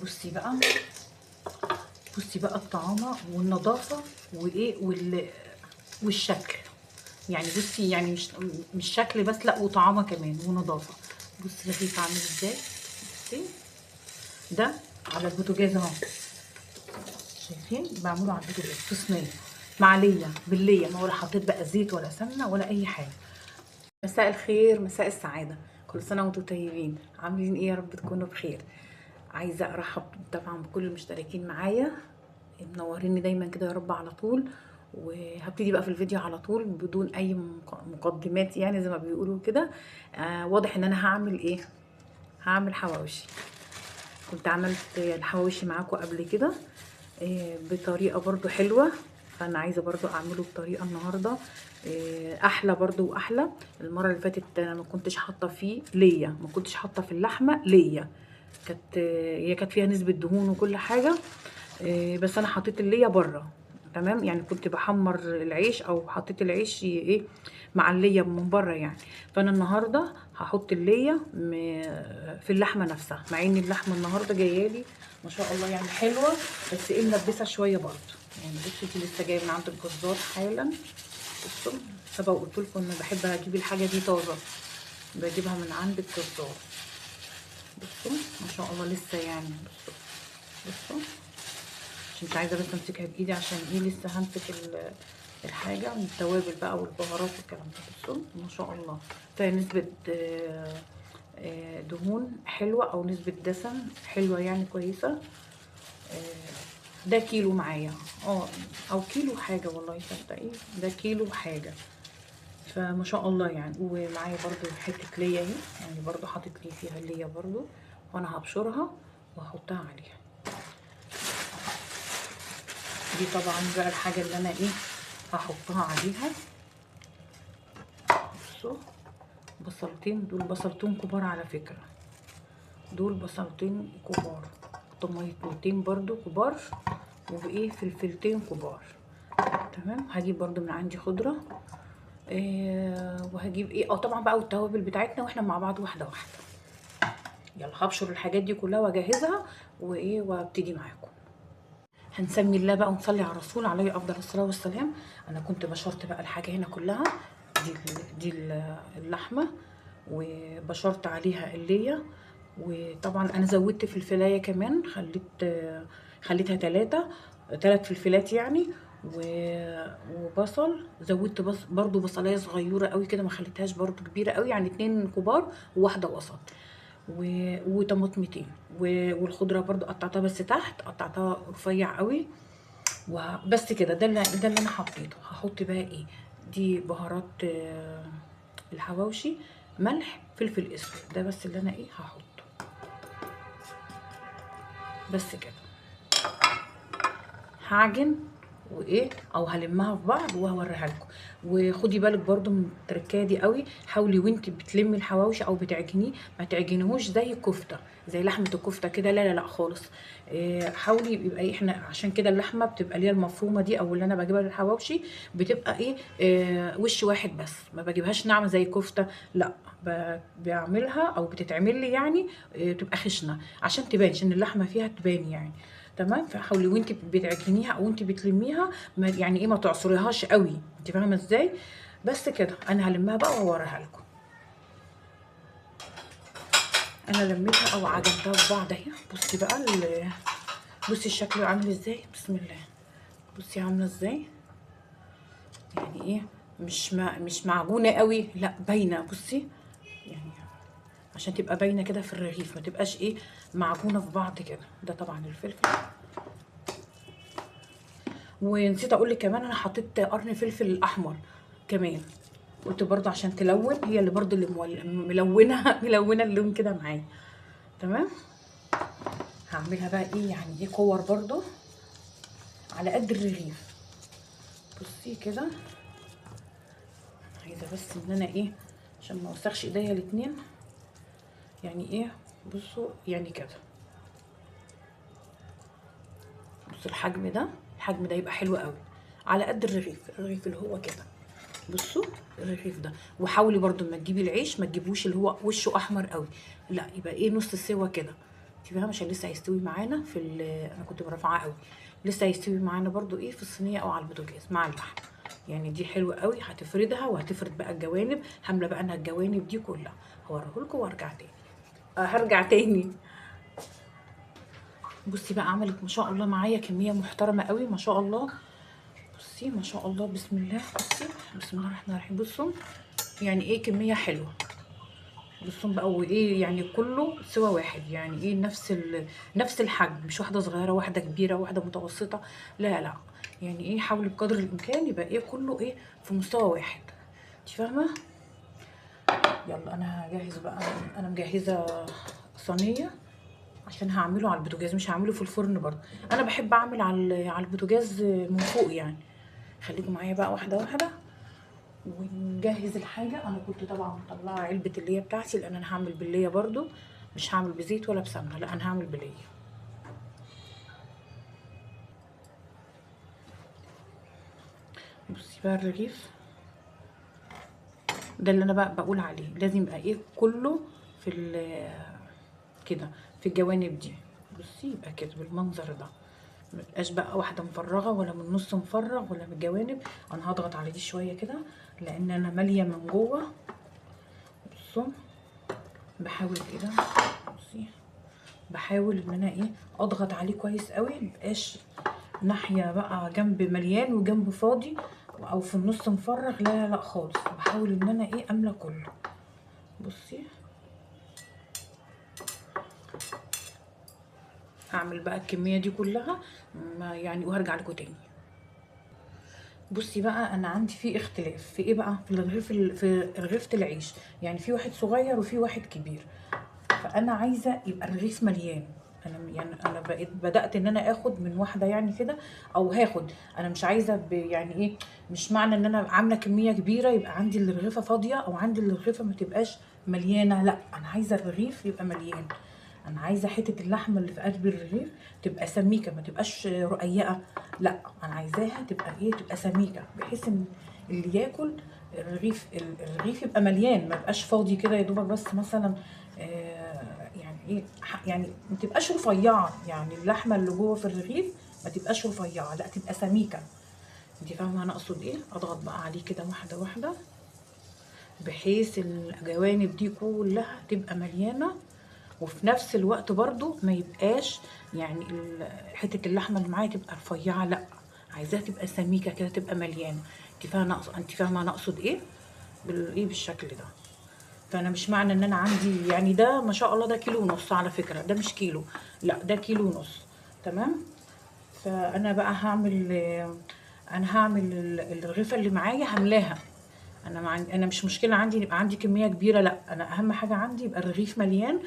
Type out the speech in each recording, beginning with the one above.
بصي بقى، بصي بقى الطعامه والنظافه وايه والشكل. يعني بصي، يعني مش شكل بس، لا وطعامه كمان ونظافه. بصي رغيف عامل ازاي. بصي ده على البوتاجاز اهو، شايفين؟ معمول على البوتاجاز في صينيه معليه بالليه، ما ولا حطيت بقى زيت ولا سمنه ولا اي حاجه. مساء الخير، مساء السعاده، كل سنه وانتم طيبين. عاملين ايه؟ يا رب تكونوا بخير. عايزه ارحب طبعا بكل المشتركين معايا، منوريني دايما كده يا رب على طول. وهبتدي بقى في الفيديو على طول بدون اي مقدمات، يعني زي ما بيقولوا كده. واضح ان انا هعمل ايه، هعمل حواوشي. كنت عملت الحواوشي معاكم قبل كده بطريقه برضو حلوه، فانا عايزه برضو اعمله بطريقه النهارده احلى برضو واحلى. المره اللي فاتت انا ما كنتش حاطه فيه ليا، ما كنتش حاطه في اللحمه ليا، كانت هي كانت فيها نسبه دهون وكل حاجه. بس انا حطيت الليا بره، تمام. يعني كنت بحمر العيش او حطيت العيش ايه مع الليا من بره يعني. فانا النهارده هحط الليا في اللحمه نفسها، مع ان اللحمه النهارده جايه لي ما شاء الله يعني حلوه، بس ايه ملبسه شويه برضه. يعني بصي دي لسه جايه من عند الجزار حالا. بصوا سبق وقلت لكم ان بحب اجيب الحاجه دي طازه، بجيبها من عند الجزار. بصوا ما شاء الله لسه يعني. بصوا بصوا، عشان مش عايزه بس امسكها بايدي، عشان ايه لسه همسك الحاجه من التوابل بقى والبهارات والكلام ده. بصوا ما شاء الله فيها نسبه دهون حلوه او نسبه دسم حلوه يعني كويسه. ده كيلو معايا او كيلو حاجه، والله صدقي ده كيلو حاجه. فما شاء الله يعني. ومعايا برضو حته ليا اهي، يعني برضو حاطط لي فيها الليا برضو، وانا هبشرها واحطها عليها. دي طبعا بقى الحاجه اللي انا ايه هحطها عليها. بصوا بصلتين، دول بصلتين كبار على فكره، دول بصلتين كبار، طماطمتين برضو كبار، وايه فلفلتين كبار. تمام. هجيب برضو من عندي خضره وهجيب ايه طبعا بقى والتوابل بتاعتنا، واحنا مع بعض واحده واحده. يلا هبشر الحاجات دي كلها واجهزها وايه وابتدي معاكم. هنسمي الله بقى ونصلي على الرسول عليه افضل الصلاه والسلام. انا كنت بشرت بقى الحاجه هنا كلها، دي اللحمه، وبشرت عليها اللية. وطبعا انا زودت فلفلايه كمان، خليتها ثلاث فلفلات يعني. وبصل زودت برضو بصلايه صغيره قوي كده، ما خليتهاش برضو كبيره قوي، يعني 2 كبار وواحده وسط. وطماطمتين والخضره برضو قطعتها، بس تحت قطعتها رفيع قوي. وبس كده، ده اللي انا حطيته. هحط بقى ايه، دي بهارات الحواوشي، ملح فلفل اسود، ده بس اللي انا ايه هحطه. بس كده هعجن وايه او هلمها في بعض وهوريها لكم. وخدي بالك برضو من التركايه دي قوي، حاولي وانت بتلمي الحواوشي او بتعجنيه ما تعجنيهوش زي الكفته، زي لحمه الكفته كده، لا لا لا خالص. حاولي يبقى احنا عشان كده اللحمه بتبقى اللي هي المفرومه دي، او اللي انا بجيبها للحواوشي بتبقى ايه وش واحد بس، ما بجيبهاش ناعمه زي الكفته، لا. بعملها او بتتعمل لي يعني تبقى خشنه عشان تبان، عشان اللحمه فيها تبان يعني. تمام. فحاولي وانت بتعجنيها او انت بتلميها يعني ايه ما تعصريهاش قوي، انت فاهمه ازاي؟ بس كده انا هلمها بقى واوريها لكم. انا لميتها او عجنتها في بعض اهي. بصي بقى بصي الشكل عامل ازاي، بسم الله. بصي عامله ازاي، يعني ايه مش معجونه قوي، لا باينه. بصي يعني عشان تبقى باينه كده في الرغيف، ما تبقاش ايه معجونه في بعض كده. ده طبعا الفلفل. ونسيت اقول لك كمان انا حطيت قرن فلفل احمر كمان، قلت برضه عشان تلون، هي اللي برضه اللي ملونه ملونه اللون كده معايا. تمام. هعملها بقى ايه يعني ايه كور برضه على قد الرغيف. بصي كده، عايزه بس ان انا ايه عشان ما اوسخش ايديا الاتنين، يعني ايه بصوا يعني كده. بصوا الحجم ده، الحجم ده يبقى حلو قوي على قد الرغيف اللي هو كده. بصوا الرغيف ده. وحاولي برضو لما تجيبي العيش ما تجيبوش اللي هو وشه احمر قوي، لا يبقى ايه نص سوا كده. انت فاهمه، عشان لسه هيستوي معانا في انا كنت مرفعاه قوي، لسه هيستوي معانا برضو ايه في الصينيه او على البوتاجاز مع اللحم. يعني دي حلوه قوي، هتفردها وهتفرد بقى الجوانب، هامله بقى انا الجوانب دي كلها. هوريهولكم وارجع تاني. هرجع تاني. بصي بقى عملت ما شاء الله معايا كميه محترمه قوي ما شاء الله. بصي ما شاء الله، بسم الله. بصي بسم الله الرحمن الرحيم. بصوا يعني ايه كميه حلوه. بصوا بقى وايه يعني كله سوا واحد، يعني ايه نفس الحجم، مش واحده صغيره واحده كبيره واحده متوسطه، لا لا. يعني ايه حاولي بقدر الامكان يبقى ايه كله ايه في مستوى واحد. انت فاهمه. يلا انا هجهز بقى. انا مجهزه صينيه عشان هعمله على البوتاجاز، مش هعمله في الفرن برضه. انا بحب اعمل على البوتاجاز من فوق يعني. خليكم معايا بقى واحده واحده ونجهز الحاجه. انا كنت طبعا مطلعه علبه الليه بتاعتي، لان انا هعمل بالليه برضو، مش هعمل بزيت ولا بسمنه، لا انا هعمل بليه. بصي بقى الرغيف ده اللي انا بقى بقول عليه لازم يبقى ايه كله في كده في الجوانب دي. بصي يبقى كده بالمنظر ده، مبقاش بقى واحده مفرغه ولا من النص مفرغ ولا من الجوانب. انا هضغط على دي شويه كده لان انا ماليه من جوه. بصوا بحاول كده. بصي بحاول ان انا ايه اضغط عليه كويس قوي، مبقاش ناحيه بقى جنب مليان وجنب فاضي او في النص مفرغ، لا لا لا خالص. بحاول ان انا ايه املى كله. بصي هعمل بقى الكميه دي كلها يعني وهرجع لكم تاني. بصي بقى انا عندي في اختلاف في ايه بقى في الرغيف في رغيفه العيش. يعني في واحد صغير وفي واحد كبير، فانا عايزه يبقى الرغيف مليان. انا بقيت بدات ان انا اخد من واحده يعني كده، او هاخد. انا مش عايزه يعني ايه، مش معنى ان انا عامله كميه كبيره يبقى عندي الرغيفه فاضيه او عندي الرغيفه ما تبقاش مليانه، لا انا عايزه الرغيف يبقى مليان. انا عايزه حته اللحمه اللي في قلب الرغيف تبقى سميكه، ما تبقاش رقيقه، لا انا عايزاها تبقى ايه تبقى سميكه، بحيث ان اللي ياكل الرغيف يبقى مليان، ما يبقاش فاضي كده يا دوبك بس مثلا. يعني ايه يعني ما تبقاش رفيعه، يعني اللحمه اللي جوه في الرغيف ما تبقاش رفيعه، لا تبقى سميكه. انت فاهمه انا اقصد ايه. اضغط بقى عليه كده واحده واحده بحيث الجوانب دي كلها تبقى مليانه، وفي نفس الوقت برضو ما يبقاش يعني حته اللحمه اللي معايا تبقى رفيعه، لا عايزاها تبقى سميكه كده تبقى مليانه. انت فاهمه انا اقصد ايه بالايه بالشكل ده. فانا مش معنى ان انا عندي يعني ده ما شاء الله ده كيلو ونص على فكره، ده مش كيلو، لا ده كيلو ونص. تمام. فانا بقى هعمل الرغيفه اللي معايا هملاها. انا مش مشكله عندي يبقى عندي كميه كبيره، لا انا اهم حاجه عندي يبقى الرغيف مليان،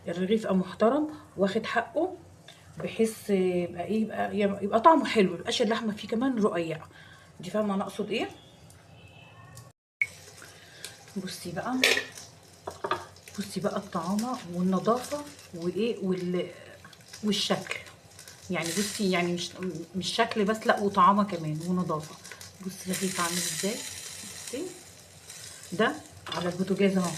الرغيف يبقى محترم واخد حقه، بحيث يبقى ايه يبقى طعمه حلو، ميبقاش اللحمه فيه كمان رقيقه. دي فاهمه انا اقصد ايه. بصي بقى بصي بقى الطعامه والنظافه وايه والشكل. يعني بصي يعني مش شكل بس، لا وطعامه كمان ونظافه. بصي الرغيف عامل ازاي. بصي ده على البوتاجاز اهو،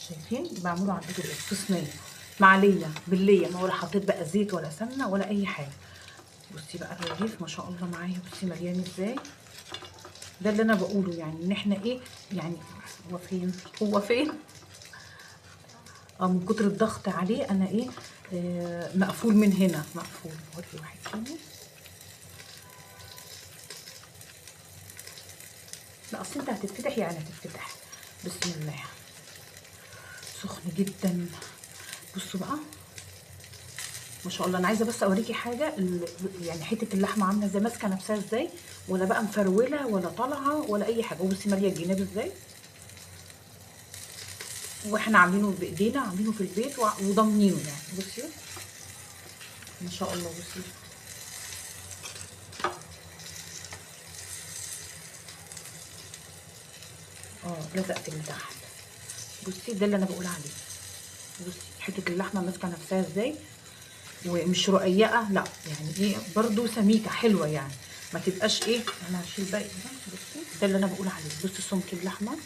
شايفين بعمله على البوتاجاز في صينيه معليه بالليه، ما ولا حطيت بقى زيت ولا سمنه ولا اي حاجه. بصي بقى الرغيف ما شاء الله معايا، بصي مليان ازاي. ده اللي انا بقوله يعني ان احنا ايه يعني. هو فين من كتر الضغط عليه انا ايه مقفول من هنا، مقفول. وري واحد تاني. لا اصل انت هتتفتح يعني هتتفتح. بسم الله. سخن جدا. بصوا بقى ما شاء الله. انا عايزه بس اوريكي حاجه يعني حته اللحمه عامله ازاي، ماسكه نفسها ازاي، ولا بقى مفروله ولا طالعه ولا اي حاجه. وبصي ماليه الجناب ازاي، واحنا عاملينه بايدينا، عاملينه في البيت وضامنينه يعني. بصي ما شاء الله. بصي لزقت اللي تحت. بصي ده اللي انا بقول عليه. بصي حته اللحمه ماسكه نفسها ازاي، ومش رقيقه، لا يعني ايه برضو سميكه حلوه يعني، ما تبقاش ايه. انا هشيل باقي ده. بصي ده اللي انا بقول عليه. بصي سمك اللحمه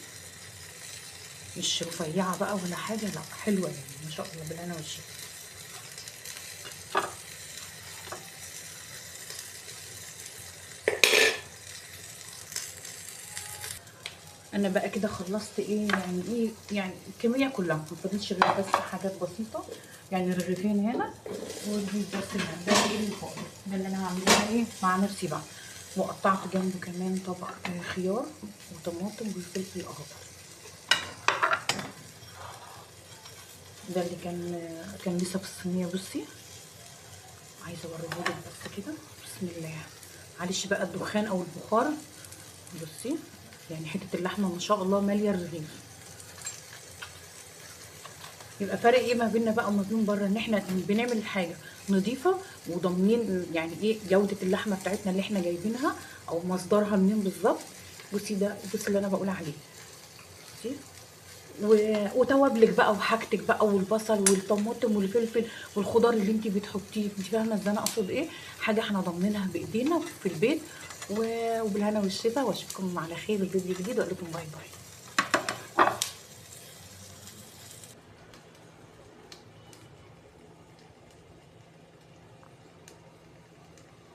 مش رفيعه بقى ولا حاجه، لا حلوه يعني ما شاء الله بالهنا والشفا. انا بقى كده خلصت ايه يعني، ايه يعني الكميه كلها، ما فاضلش غير بس حاجات بسيطه، يعني رغيفين هنا والرغيف بس هنا، ده ايه اللي فوق ده اللي انا هعملها ايه مع نفسي بقى. وقطعت جنبه كمان طبق خيار وطماطم والفلفل الاخضر. ده اللي كان لسه في الصينيه. بصي عايزه اوريهولك بس كده. بسم الله. معلش بقى الدخان او البخار. بصي يعني حته اللحمه ما شاء الله ماليه الرغيف. يبقى فرق ايه ما بيننا بقى وما بين بره؟ ان احنا بنعمل الحاجه نظيفه وضامنين يعني ايه جوده اللحمه بتاعتنا اللي احنا جايبينها او مصدرها منين بالظبط. بصي ده، بصي اللي انا بقول عليه. بصي وتوابلك بقى وحاجتك بقى والبصل والطماطم والفلفل والخضار اللي انت بتحطيه. انت فاهمه ازاي انا اقصد ايه؟ حاجه احنا ضامنينها بايدينا في البيت. وبالهنا والشفا، واشوفكم على خير في فيديو جديد واقول لكم باي باي.